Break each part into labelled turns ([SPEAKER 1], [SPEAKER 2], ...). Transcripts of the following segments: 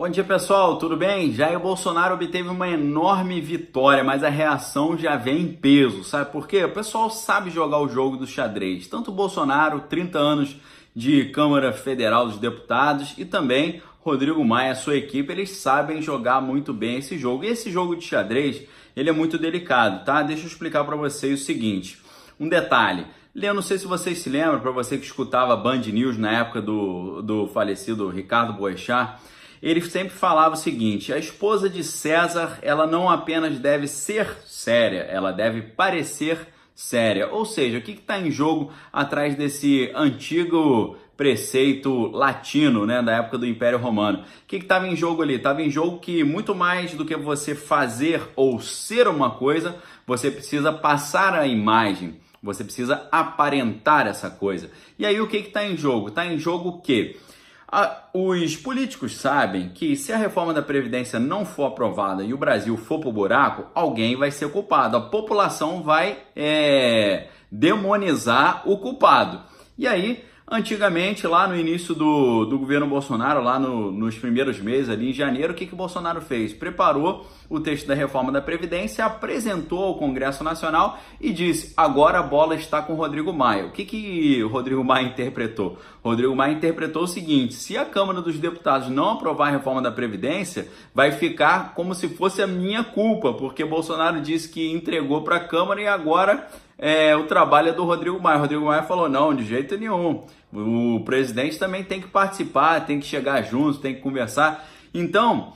[SPEAKER 1] Bom dia, pessoal, tudo bem? Jair Bolsonaro obteve uma enorme vitória, mas a reação já vem em peso, sabe por quê? O pessoal sabe jogar o jogo do xadrez. Tanto o Bolsonaro, 30 anos de Câmara Federal dos Deputados, e também Rodrigo Maia, sua equipe, eles sabem jogar muito bem esse jogo. E esse jogo de xadrez, ele é muito delicado, tá? Deixa eu explicar para vocês o seguinte. Um detalhe. Eu não sei se vocês se lembram, para você que escutava Band News na época do falecido Ricardo Boechat, ele sempre falava o seguinte: a esposa de César, ela não apenas deve ser séria, ela deve parecer séria. Ou seja, o que está em jogo atrás desse antigo preceito latino, né, da época do Império Romano? O que estava em jogo ali? Estava em jogo que muito mais do que você fazer ou ser uma coisa, você precisa passar a imagem. Você precisa aparentar essa coisa. E aí o que está em jogo? Está em jogo o quê? Os políticos sabem que se a reforma da Previdência não for aprovada e o Brasil for pro buraco, alguém vai ser culpado. A população vai demonizar o culpado. E aí, antigamente, lá no início do governo Bolsonaro, lá nos primeiros meses, ali em janeiro, o que o Bolsonaro fez? Preparou o texto da reforma da Previdência, apresentou ao Congresso Nacional e disse: agora a bola está com o Rodrigo Maia. O que o Rodrigo Maia interpretou? Rodrigo Maia interpretou o seguinte: se a Câmara dos Deputados não aprovar a reforma da Previdência, vai ficar como se fosse a minha culpa, porque Bolsonaro disse que entregou para a Câmara e agora o trabalho é do Rodrigo Maia. O Rodrigo Maia falou: não, de jeito nenhum. O presidente também tem que participar, tem que chegar junto, tem que conversar. Então,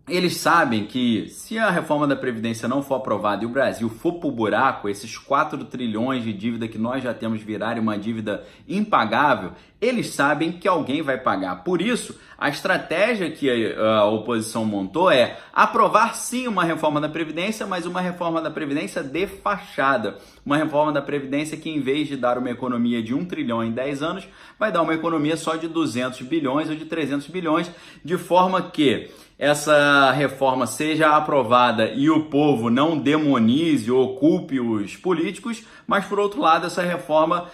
[SPEAKER 1] eles sabem que se a reforma da Previdência não for aprovada e o Brasil for pro buraco, esses 4 trilhões de dívida que nós já temos virarem uma dívida impagável, eles sabem que alguém vai pagar. Por isso, a estratégia que a oposição montou é aprovar sim uma reforma da Previdência, mas uma reforma da Previdência de fachada. Uma reforma da Previdência que, em vez de dar uma economia de 1 trilhão em 10 anos, vai dar uma economia só de 200 bilhões ou de 300 bilhões, de forma que essa reforma seja aprovada e o povo não demonize ou culpe os políticos, mas por outro lado essa reforma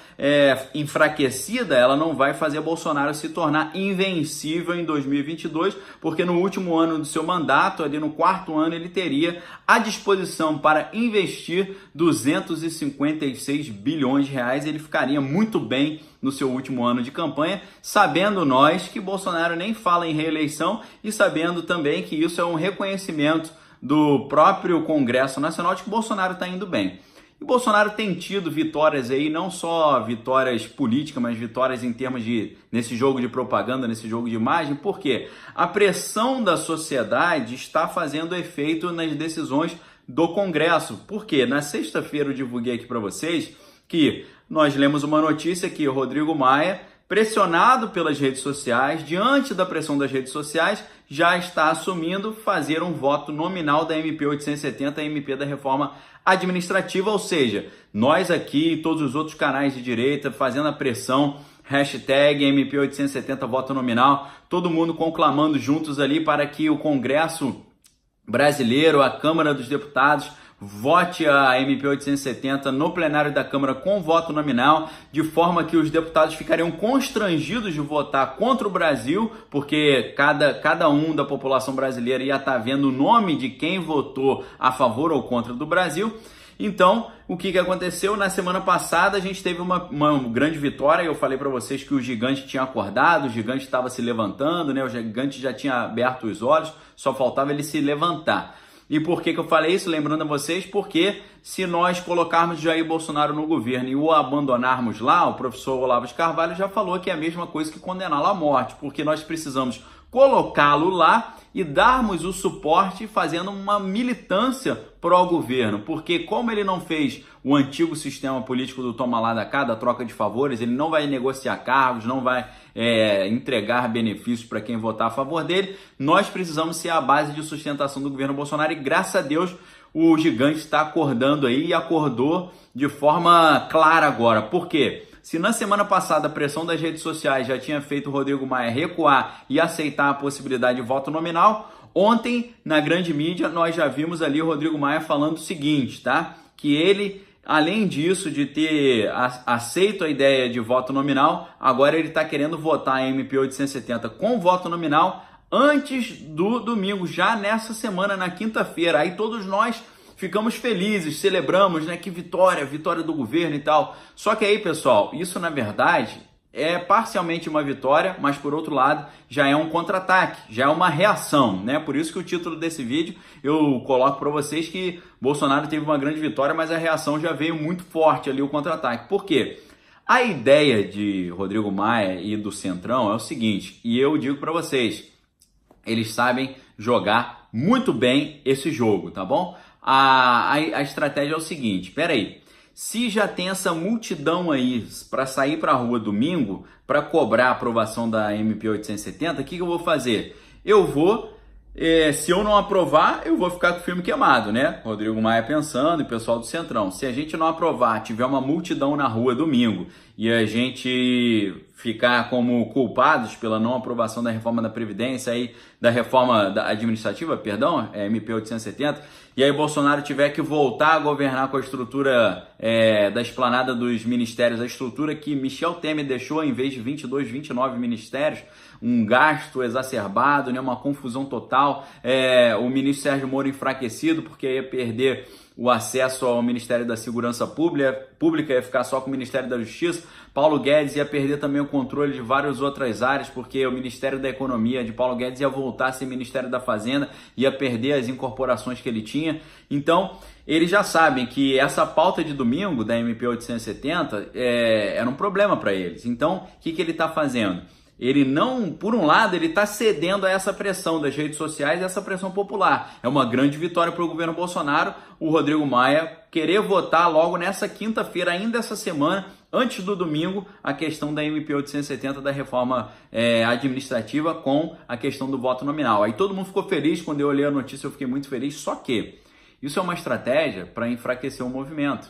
[SPEAKER 1] enfraquecida, ela não vai fazer Bolsonaro se tornar invencível em 2022, porque no último ano do seu mandato, ali no 4º ano, ele teria à disposição para investir 256 bilhões de reais, ele ficaria muito bem no seu último ano de campanha, sabendo nós que Bolsonaro nem fala em reeleição e sabendo também que isso é um reconhecimento do próprio Congresso Nacional de que Bolsonaro está indo bem. E Bolsonaro tem tido vitórias aí, não só vitórias políticas, mas vitórias em termos de, nesse jogo de propaganda, nesse jogo de imagem, porque a pressão da sociedade está fazendo efeito nas decisões do Congresso. Porque na sexta-feira eu divulguei aqui para vocês que nós lemos uma notícia que o Rodrigo Maia, pressionado pelas redes sociais, diante da pressão das redes sociais, já está assumindo fazer um voto nominal da MP 870, a MP da reforma administrativa, ou seja, nós aqui e todos os outros canais de direita fazendo a pressão, hashtag MP 870 voto nominal, todo mundo conclamando juntos ali para que o Congresso brasileiro, a Câmara dos Deputados, vote a MP 870 no plenário da Câmara com voto nominal, de forma que os deputados ficariam constrangidos de votar contra o Brasil, porque cada um da população brasileira ia estar vendo o nome de quem votou a favor ou contra do Brasil. Então, o que aconteceu? Na semana passada a gente teve uma grande vitória. Eu falei para vocês que o gigante tinha acordado, o gigante estava se levantando, né? O gigante já tinha aberto os olhos, só faltava ele se levantar. E por que eu falei isso? Lembrando a vocês, porque se nós colocarmos Jair Bolsonaro no governo e o abandonarmos lá, o professor Olavo de Carvalho já falou que é a mesma coisa que condená-lo à morte, porque nós precisamos colocá-lo lá e darmos o suporte fazendo uma militância pró-governo, porque como ele não fez o antigo sistema político do toma lá da cá, da troca de favores, ele não vai negociar cargos, não vai entregar benefícios para quem votar a favor dele, nós precisamos ser a base de sustentação do governo Bolsonaro e graças a Deus o gigante está acordando aí e acordou de forma clara agora. Por quê? Se na semana passada a pressão das redes sociais já tinha feito o Rodrigo Maia recuar e aceitar a possibilidade de voto nominal, ontem, na grande mídia, nós já vimos ali o Rodrigo Maia falando o seguinte, tá? Que ele, além disso, de ter aceito a ideia de voto nominal, agora ele está querendo votar a MP 870 com voto nominal antes do domingo, já nessa semana, na quinta-feira. Aí todos nós ficamos felizes, celebramos, né? Que vitória do governo e tal. Só que aí, pessoal, isso na verdade é parcialmente uma vitória, mas por outro lado já é um contra-ataque, já é uma reação, né? Por isso que o título desse vídeo eu coloco para vocês que Bolsonaro teve uma grande vitória, mas a reação já veio muito forte ali, o contra-ataque. Por quê? A ideia de Rodrigo Maia e do Centrão é o seguinte, e eu digo para vocês, eles sabem jogar muito bem esse jogo, tá bom? A estratégia é o seguinte, peraí, se já tem essa multidão aí para sair para a rua domingo para cobrar a aprovação da MP 870, o que eu vou fazer? Eu vou, se eu não aprovar, eu vou ficar com o filme queimado, né? Rodrigo Maia pensando e o pessoal do Centrão. Se a gente não aprovar, tiver uma multidão na rua domingo e a gente ficar como culpados pela não aprovação da reforma da Previdência, aí, da reforma administrativa, perdão, MP 870, e aí Bolsonaro tiver que voltar a governar com a estrutura da esplanada dos ministérios, a estrutura que Michel Temer deixou em vez de 22, 29 ministérios, um gasto exacerbado, né, uma confusão total, o ministro Sérgio Moro enfraquecido, porque ia perder o acesso ao Ministério da Segurança Pública, ia ficar só com o Ministério da Justiça. Paulo Guedes ia perder também o controle de várias outras áreas, porque o Ministério da Economia de Paulo Guedes ia voltar a ser Ministério da Fazenda, ia perder as incorporações que ele tinha. Então, eles já sabem que essa pauta de domingo da MP 870 era um problema para eles. Então, o que ele está fazendo? Ele não, por um lado, ele está cedendo a essa pressão das redes sociais e essa pressão popular. É uma grande vitória para o governo Bolsonaro, o Rodrigo Maia querer votar logo nessa quinta-feira, ainda essa semana, antes do domingo, a questão da MP 870 da reforma administrativa com a questão do voto nominal. Aí todo mundo ficou feliz, quando eu olhei a notícia eu fiquei muito feliz, só que isso é uma estratégia para enfraquecer o movimento.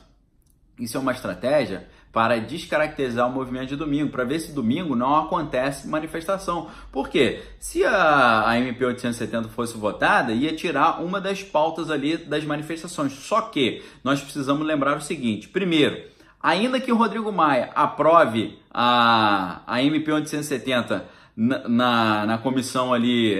[SPEAKER 1] Isso é uma estratégia para descaracterizar o movimento de domingo, para ver se domingo não acontece manifestação. Por quê? Se a MP 870 fosse votada, ia tirar uma das pautas ali das manifestações. Só que nós precisamos lembrar o seguinte, primeiro, ainda que o Rodrigo Maia aprove a MP 870 na comissão ali,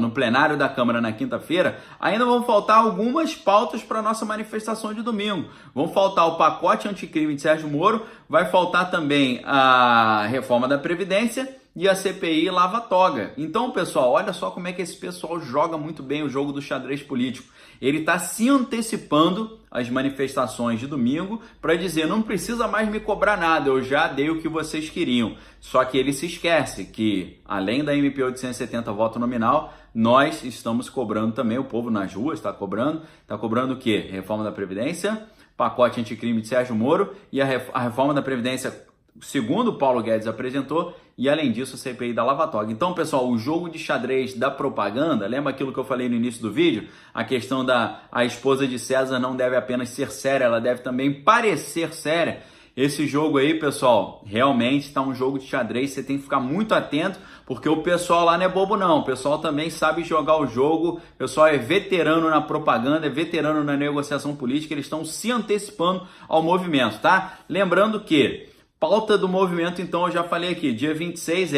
[SPEAKER 1] no plenário da Câmara na quinta-feira, ainda vão faltar algumas pautas para a nossa manifestação de domingo. Vão faltar o pacote anticrime de Sérgio Moro, vai faltar também a reforma da Previdência e a CPI lava-toga. Então, pessoal, olha só como é que esse pessoal joga muito bem o jogo do xadrez político. Ele está se antecipando às manifestações de domingo para dizer, não precisa mais me cobrar nada, eu já dei o que vocês queriam. Só que ele se esquece que, além da MP 870 voto nominal, nós estamos cobrando também, o povo nas ruas está cobrando o quê? Reforma da Previdência, pacote anticrime de Sérgio Moro e a reforma da Previdência, segundo o Paulo Guedes apresentou, e além disso a CPI da lava-toga. Então, pessoal, o jogo de xadrez da propaganda, lembra aquilo que eu falei no início do vídeo? A questão a esposa de César não deve apenas ser séria, ela deve também parecer séria. Esse jogo aí, pessoal, realmente está um jogo de xadrez, você tem que ficar muito atento, porque o pessoal lá não é bobo não, o pessoal também sabe jogar o jogo, o pessoal é veterano na propaganda, é veterano na negociação política, eles estão se antecipando ao movimento, tá? Lembrando que pauta do movimento, então, eu já falei aqui, dia 26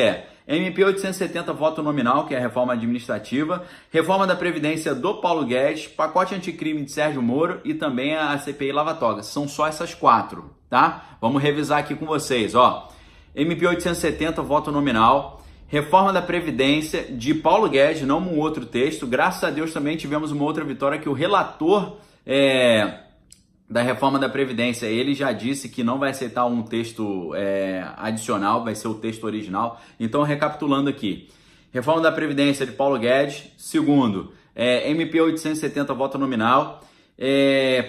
[SPEAKER 1] MP 870 voto nominal, que é a reforma administrativa, reforma da Previdência do Paulo Guedes, pacote anticrime de Sérgio Moro e também a CPI lava-toga. São só essas 4, tá? Vamos revisar aqui com vocês, ó. MP 870 voto nominal, reforma da Previdência de Paulo Guedes, não um outro texto. Graças a Deus também tivemos uma outra vitória que o relator da reforma da Previdência, ele já disse que não vai aceitar um texto adicional, vai ser o texto original. Então, recapitulando aqui, reforma da Previdência de Paulo Guedes, segundo, MP 870 voto nominal,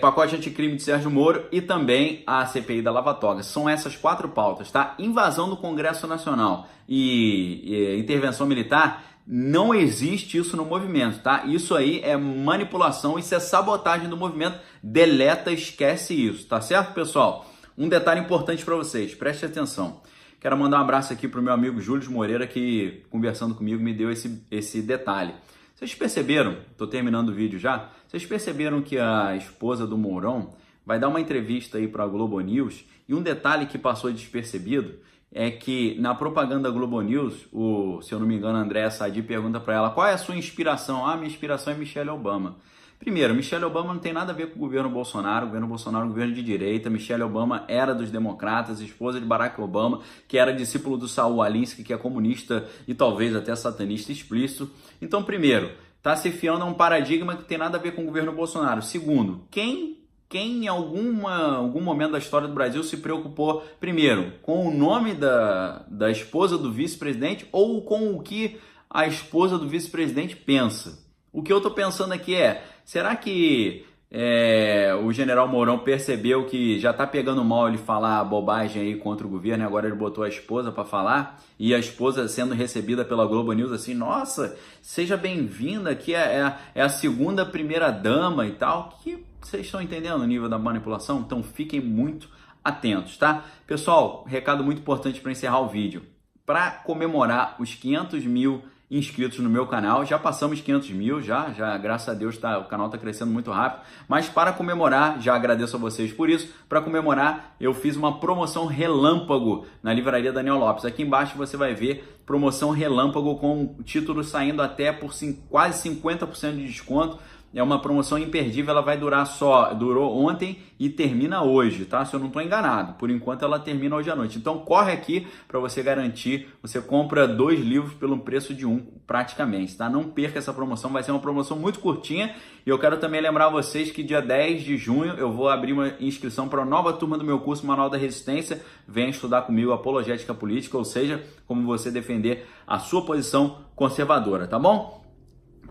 [SPEAKER 1] pacote anticrime de Sérgio Moro e também a CPI da lava-toga. São essas 4 pautas, tá? Invasão do Congresso Nacional e intervenção militar, não existe isso no movimento, tá? Isso aí é manipulação, isso é sabotagem do movimento. Deleta, esquece isso, tá certo, pessoal? Um detalhe importante para vocês, preste atenção. Quero mandar um abraço aqui pro meu amigo Júlio Moreira, que conversando comigo me deu esse detalhe. Vocês perceberam, tô terminando o vídeo já, vocês perceberam que a esposa do Mourão vai dar uma entrevista aí para a Globo News, e um detalhe que passou despercebido, é que na propaganda Globo News, se eu não me engano, André Sadi pergunta para ela qual é a sua inspiração. Ah, minha inspiração é Michelle Obama. Primeiro, Michelle Obama não tem nada a ver com o governo Bolsonaro. O governo Bolsonaro é um governo de direita. Michelle Obama era dos democratas, esposa de Barack Obama, que era discípulo do Saul Alinsky, que é comunista e talvez até satanista explícito. Então, primeiro, está se fiando a um paradigma que tem nada a ver com o governo Bolsonaro. Segundo, quem em algum momento da história do Brasil se preocupou, primeiro, com o nome da esposa do vice-presidente ou com o que a esposa do vice-presidente pensa? O que eu estou pensando aqui é, será que o general Mourão percebeu que já está pegando mal ele falar bobagem aí contra o governo e agora ele botou a esposa para falar? E a esposa sendo recebida pela Globo News assim, nossa, seja bem-vinda, que é a segunda primeira-dama e tal. Que vocês estão entendendo o nível da manipulação? Então fiquem muito atentos, tá? Pessoal, recado muito importante para encerrar o vídeo. Para comemorar os 500 mil inscritos no meu canal, já passamos 500 mil, já graças a Deus o canal está crescendo muito rápido, mas para comemorar, já agradeço a vocês por isso, para comemorar eu fiz uma promoção relâmpago na livraria Daniel Lopes. Aqui embaixo você vai ver promoção relâmpago com o título saindo até por quase 50% de desconto. É uma promoção imperdível, ela vai durar durou ontem e termina hoje, tá? Se eu não estou enganado, por enquanto ela termina hoje à noite. Então corre aqui para você garantir, você compra 2 livros pelo preço de um praticamente, tá? Não perca essa promoção, vai ser uma promoção muito curtinha. E eu quero também lembrar vocês que dia 10 de junho eu vou abrir uma inscrição para a nova turma do meu curso Manual da Resistência. Venha estudar comigo apologética política, ou seja, como você defender a sua posição conservadora, tá bom?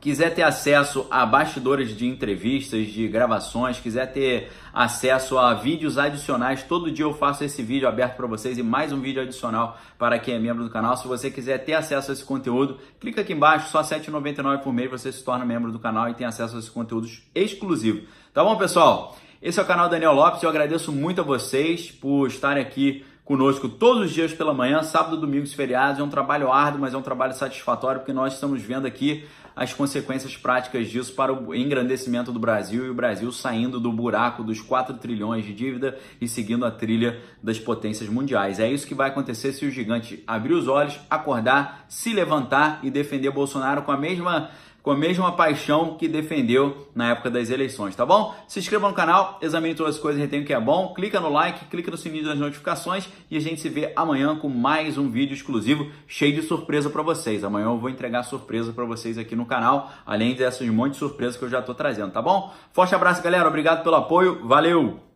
[SPEAKER 1] Quiser ter acesso a bastidores de entrevistas, de gravações, quiser ter acesso a vídeos adicionais, todo dia eu faço esse vídeo aberto para vocês e mais um vídeo adicional para quem é membro do canal. Se você quiser ter acesso a esse conteúdo, clica aqui embaixo, só R$ 7,99 por mês você se torna membro do canal e tem acesso a esse conteúdo exclusivo. Tá bom, pessoal? Esse é o canal Daniel Lopes, eu agradeço muito a vocês por estarem aqui conosco todos os dias pela manhã, sábado, domingos, feriados. É um trabalho árduo, mas é um trabalho satisfatório, porque nós estamos vendo aqui as consequências práticas disso para o engrandecimento do Brasil e o Brasil saindo do buraco dos 4 trilhões de dívida e seguindo a trilha das potências mundiais. É isso que vai acontecer se o gigante abrir os olhos, acordar, se levantar e defender Bolsonaro com a mesma paixão que defendeu na época das eleições, tá bom? Se inscreva no canal, examine todas as coisas e retenha o que é bom, clica no like, clica no sininho das notificações e a gente se vê amanhã com mais um vídeo exclusivo cheio de surpresa para vocês. Amanhã eu vou entregar surpresa para vocês aqui no canal, além dessas monte de surpresas que eu já tô trazendo, tá bom? Forte abraço, galera, obrigado pelo apoio, valeu!